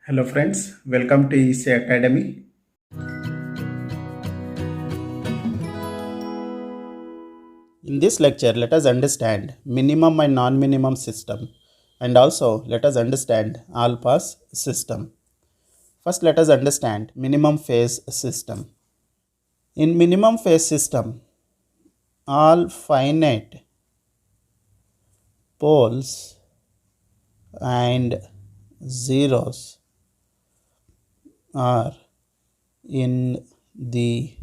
Hello friends, welcome to EC Academy. In this lecture, let us understand minimum and non-minimum system, and also let us understand all-pass system. First, let us understand minimum phase system. In minimum phase system, all finite poles and zeros are in the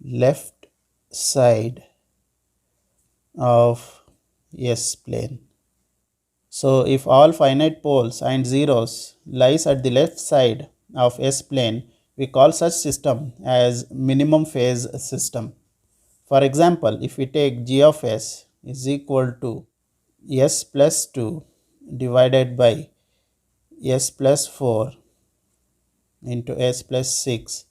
left side of S-plane. So if all finite poles and zeros lies at the left side of S-plane, we call such system as minimum phase system. For example, if we take g of s is equal to s plus 2 divided by s plus 4 into s plus 6.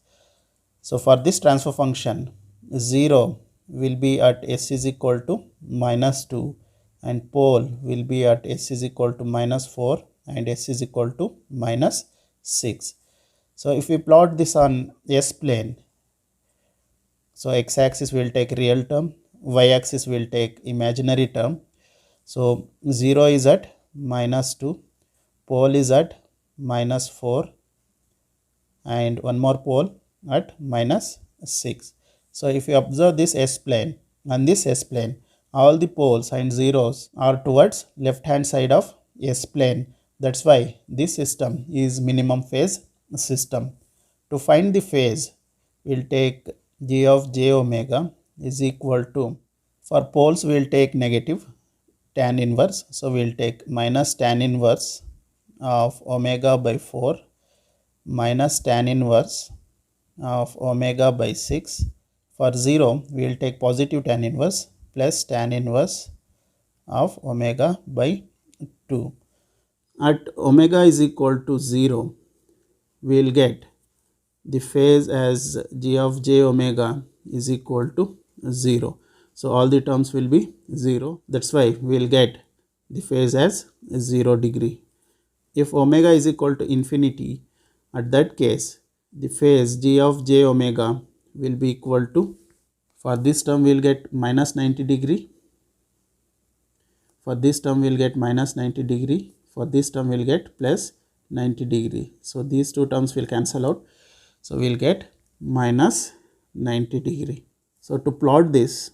So for this transfer function, 0 will be at s is equal to minus 2 and pole will be at s is equal to minus 4 and s is equal to minus 6. So if we plot this on S plane, so x-axis will take real term, y-axis will take imaginary term. So 0 is at minus 2, pole is at minus 4 and one more pole at minus 6. So if you observe this S plane, on this S plane, all the poles and zeros are towards left hand side of S plane. That's why this system is minimum phase system. To find the phase, we'll take g of j omega is equal to, for poles we'll take negative tan inverse. So we'll take minus tan inverse of omega by 4 minus tan inverse of omega by 6. For 0, we will take positive tan inverse plus tan inverse of omega by 2. At omega is equal to 0, we will get the phase as g of j omega is equal to 0. So all the terms will be 0. That's why we will get the phase as 0 degree. If omega is equal to infinity, at that case, the phase g of j omega will be equal to, for this term we will get minus 90 degree, for this term we will get minus 90 degree, for this term we will get plus 90 degree. So these two terms will cancel out. So we will get minus 90 degree. So to plot this,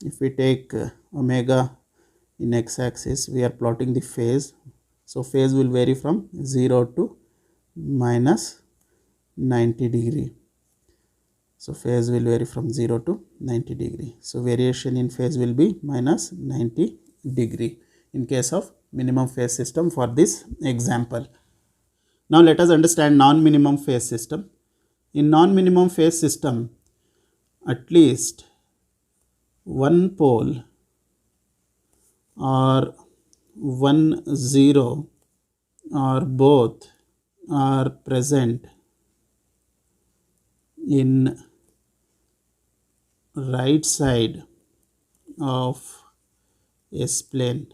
if we take omega in x-axis, we are plotting the phase. So phase will vary from 0 to minus 90 degree. So phase will vary from 0 to 90 degree. So variation in phase will be minus 90 degree in case of minimum phase system for this example. Now let us understand non-minimum phase system. In non-minimum phase system, at least one pole or one zero or both are present in right side of S plane.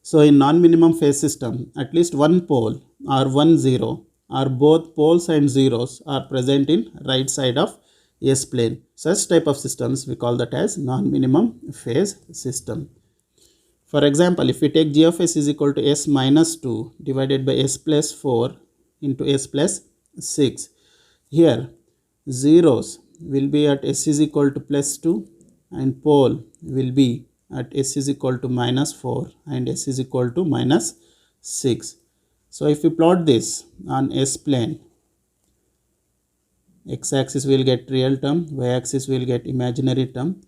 So in non-minimum phase system, at least one pole or one zero or both poles and zeros are present in right side of S plane. Such type of systems we call that as non-minimum phase system. For example, if we take g of s is equal to s minus 2 divided by s plus 4 into s plus 6. Here zeros will be at s is equal to plus 2 and pole will be at s is equal to minus 4 and s is equal to minus 6. So if we plot this on S plane, x-axis will get real term, y-axis will get imaginary term.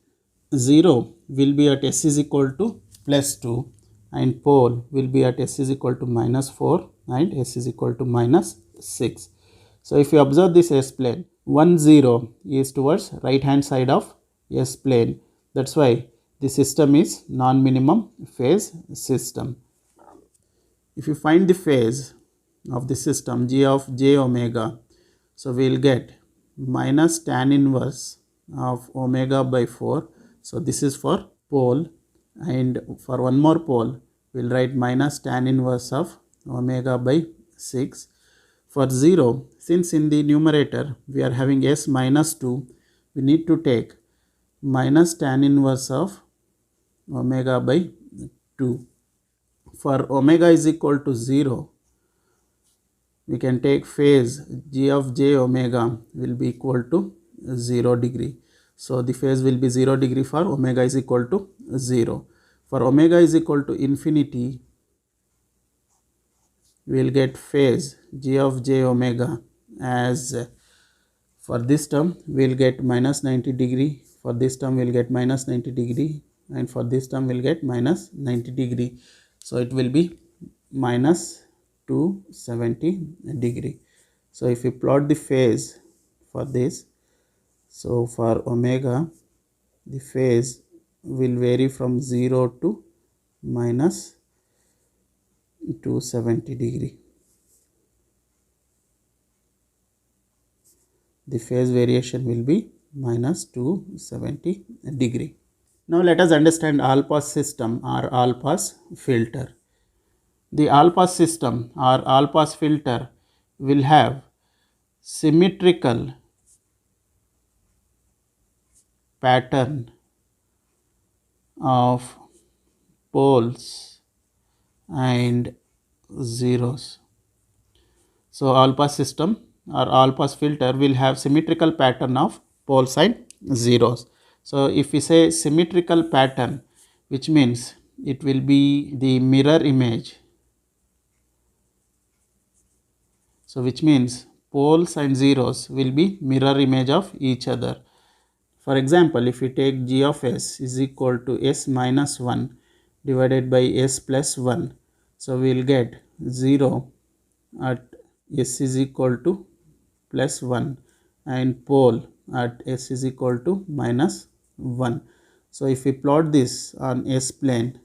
0 will be at s is equal to plus 2 and pole will be at s is equal to minus 4 and s is equal to minus 6. So if you observe this S plane, 1 0 is towards right hand side of S plane. That's why the system is non-minimum phase system. If you find the phase of the system g of j omega, so we will get minus tan inverse of omega by 4. So this is for pole, and for one more pole we will write minus tan inverse of omega by 6. For 0, since in the numerator we are having s minus 2, we need to take minus tan inverse of omega by 2. For omega is equal to 0, we can take phase g of j omega will be equal to 0 degree. So the phase will be 0 degree for omega is equal to 0. For omega is equal to infinity, we will get phase g of j omega as, for this term we will get minus 90 degree, for this term we will get minus 90 degree, and for this term we will get minus 90 degree. So it will be minus 270 degree. So if we plot the phase for this, so for omega the phase will vary from 0 to minus 270 degree. The phase variation will be minus 270 degree. Now let us understand all pass system or all pass filter. The all pass system or all pass filter will have symmetrical pattern of poles and zeros. So all pass system or all pass filter will have symmetrical pattern of poles and zeros. So if we say symmetrical pattern, which means it will be the mirror image. So which means poles and zeros will be mirror image of each other. For example, if we take g of s is equal to s minus 1 divided by s plus 1, so we will get 0 at s is equal to plus 1 and pole at s is equal to minus 1. So if we plot this on s plane,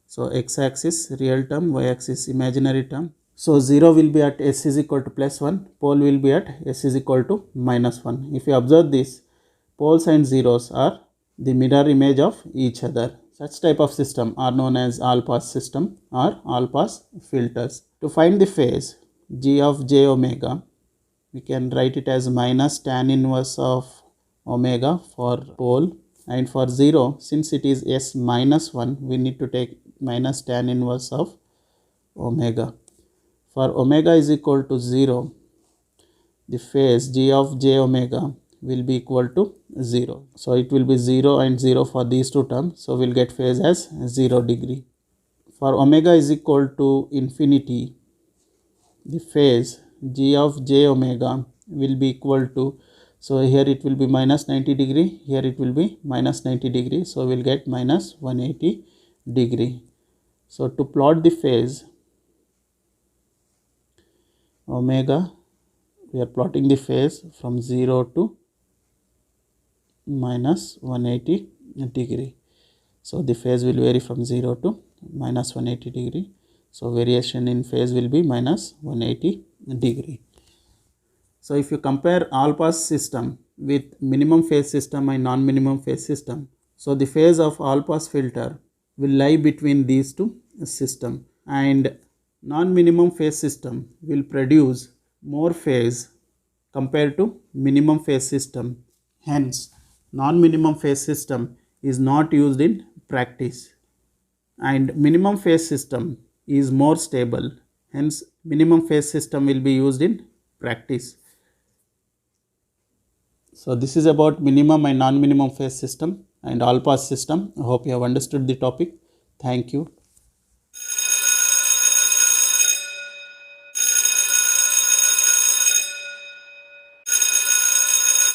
so x axis real term, y axis imaginary term. So 0 will be at s is equal to plus 1, pole will be at s is equal to minus 1. If you observe this, poles and zeros are the mirror image of each other. Such type of system are known as all pass system or all pass filters. To find the phase g of j omega, we can write it as minus tan inverse of omega for pole, and for 0, since it is s minus 1, we need to take minus tan inverse of omega. For omega is equal to 0, the phase g of j omega will be equal to 0. So it will be 0 and 0 for these two terms. So we'll get phase as 0 degree. For omega is equal to infinity, the phase g of j omega will be equal to, so here it will be minus 90 degree, here it will be minus 90 degree. So we'll get minus 180 degree. So to plot the phase omega, we are plotting the phase from 0 to minus 180 degree. So the phase will vary from 0 to minus 180 degree. So variation in phase will be minus 180 degree. So if you compare all pass system with minimum phase system and non-minimum phase system, so the phase of all pass filter will lie between these two systems, and non-minimum phase system will produce more phase compared to minimum phase system. Hence, non-minimum phase system is not used in practice, and minimum phase system is more stable. Hence, minimum phase system will be used in practice. So this is about minimum and non-minimum phase system and all pass system. I hope you have understood the topic. Thank you.